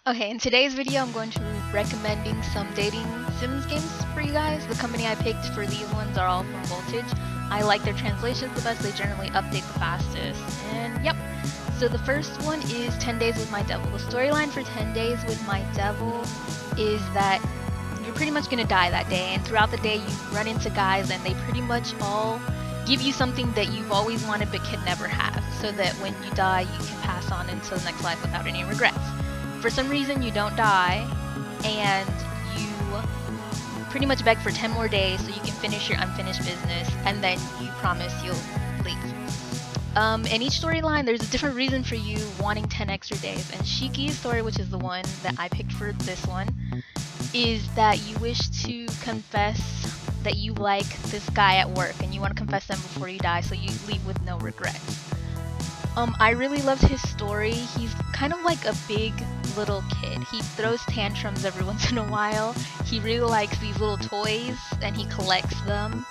Okay, in today's video, I'm going to be recommending some dating Sims games for you guys. The company I picked for these ones are all from Voltage. I like their translations the best, they generally update the fastest. And yep, so the first one is 10 Days with My Devil. The storyline for 10 Days with My Devil is that you're pretty much going to die that day, and throughout the day you run into guys and they pretty much all give you something that you've always wanted but could never have, so that when you die you can pass on into the next life without any regrets. For some reason you don't die, and you pretty much beg for 10 more days so you can finish your unfinished business, and then you promise you'll leave. In each storyline there's a different reason for you wanting 10 extra days, and Shiki's story, which is the one that I picked for this one, is that you wish to confess that you like this guy at work and you want to confess them before you die so you leave with no regrets. I really loved his story. He's kind of like a big little kid. He throws tantrums every once in a while. He really likes these little toys and he collects them.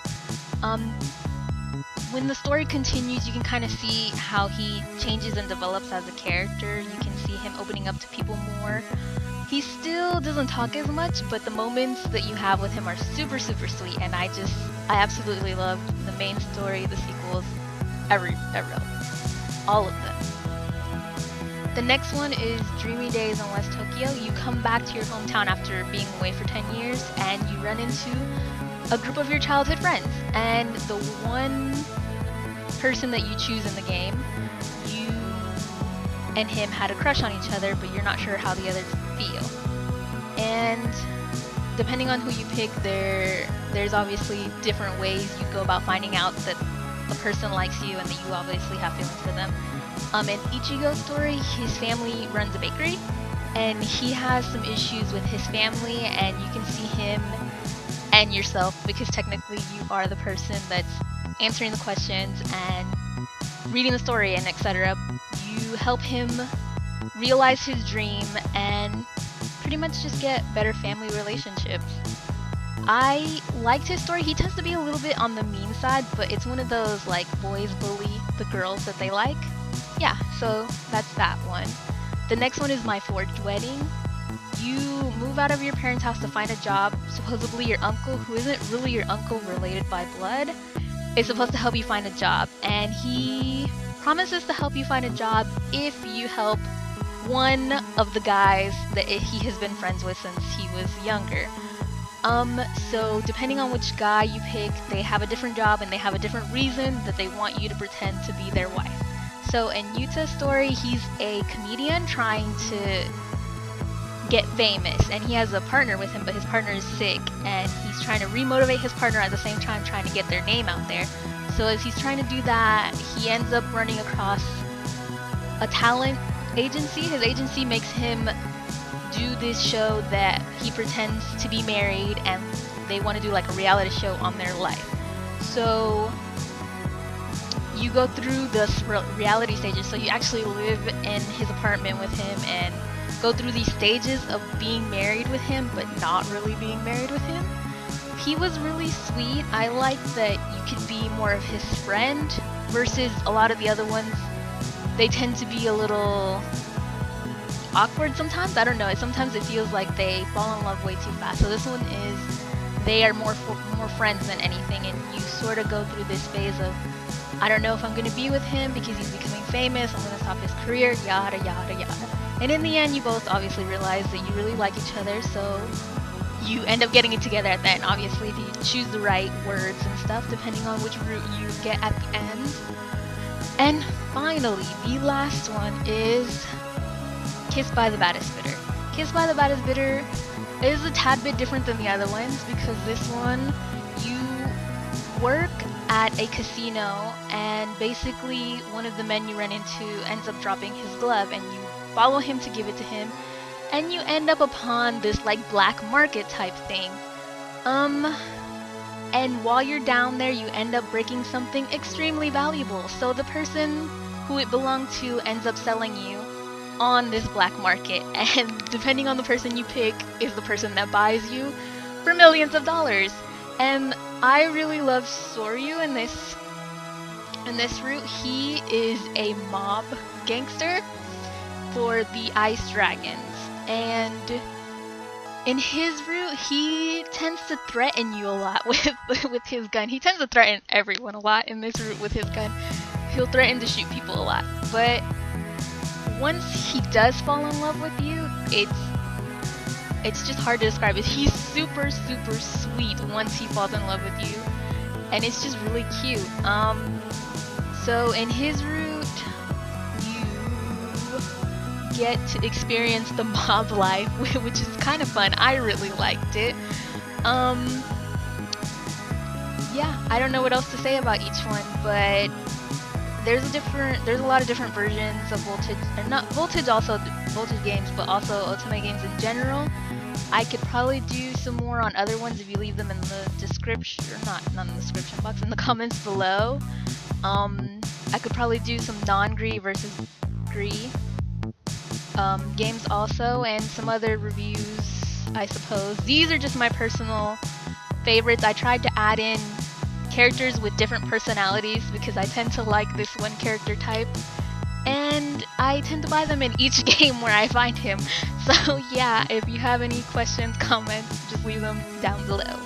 When the story continues, you can kind of see how he changes and develops as a character. You can see him opening up to people more. He still doesn't talk as much, but the moments that you have with him are super sweet, and I absolutely loved the main story, the sequels, every all of them. The next one is Dreamy Days in West Tokyo. You come back to your hometown after being away for 10 years and you run into a group of your childhood friends, and the one person that you choose in the game, you and him had a crush on each other, but you're not sure how the others feel. And depending on who you pick, there's obviously different ways you go about finding out that a person likes you and that you obviously have feelings for them. In Ichigo's story, his family runs a bakery and he has some issues with his family, and you can see him and yourself, because technically you are the person that's answering the questions and reading the story and etc. You help him realize his dream and pretty much just get better family relationships. I liked his story. He tends to be a little bit on the mean side, but it's one of those like boys bully the girls that they like. Yeah, so that's that one. The next one is My Forged Wedding. You move out of your parents' house to find a job. Supposedly your uncle, who isn't really your uncle related by blood, is supposed to help you find a job, and he promises to help you find a job if you help one of the guys that he has been friends with since he was younger. So depending on which guy you pick, they have a different job and they have a different reason that they want you to pretend to be their wife. So in Yuta's story, he's a comedian trying to get famous, and he has a partner with him, but his partner is sick, and he's trying to remotivate his partner at the same time trying to get their name out there. So as he's trying to do that, he ends up running across a talent agency. His agency makes him do this show that he pretends to be married, and they want to do like a reality show on their life. So you go through this reality stages, so you actually live in his apartment with him and go through these stages of being married with him but not really being married with him. He was really sweet. I like that you could be more of his friend versus a lot of the other ones. They tend to be a little awkward sometimes. I don't know. Sometimes it feels like they fall in love way too fast. So this one is they are more friends than anything, and you sort of go through this phase of, I don't know if I'm going to be with him because he's becoming famous, I'm going to stop his career, yada yada yada. And in the end, you both obviously realize that you really like each other, so you end up getting it together at the end. Obviously, if you choose the right words and stuff, depending on which route you get at the end. And finally, the last one is Kissed by the Baddest Bidder. Kissed by the Baddest Bidder is a tad bit different than the other ones, because this one, you work at a casino, and basically one of the men you run into ends up dropping his glove, and you follow him to give it to him, and you end up upon this like black market type thing. And while you're down there, you end up breaking something extremely valuable, so the person who it belonged to ends up selling you on this black market, and depending on the person you pick is the person that buys you for millions of dollars. And I really love Soryu in this route. He is a mob gangster for the Ice Dragons. And in his route, he tends to threaten you a lot with his gun. He tends to threaten everyone a lot in this route with his gun. He'll threaten to shoot people a lot. But once he does fall in love with you, it's just hard to describe it. He's super, super sweet once he falls in love with you. And it's just really cute. So in his route, you get to experience the mob life, which is kind of fun. I really liked it. Yeah, I don't know what else to say about each one, but there's a lot of different versions of Voltage, or not Voltage, also Voltage games, but also Otome games in general. I could probably do some more on other ones if you leave them in the description, or not in the description box, in the comments below. I could probably do some non-Gree versus Gree games also, and some other reviews, I suppose. These are just my personal favorites. I tried to add in characters with different personalities because I tend to like this one character type, and I tend to buy them in each game where I find him. So yeah, if you have any questions, comments, just leave them down below.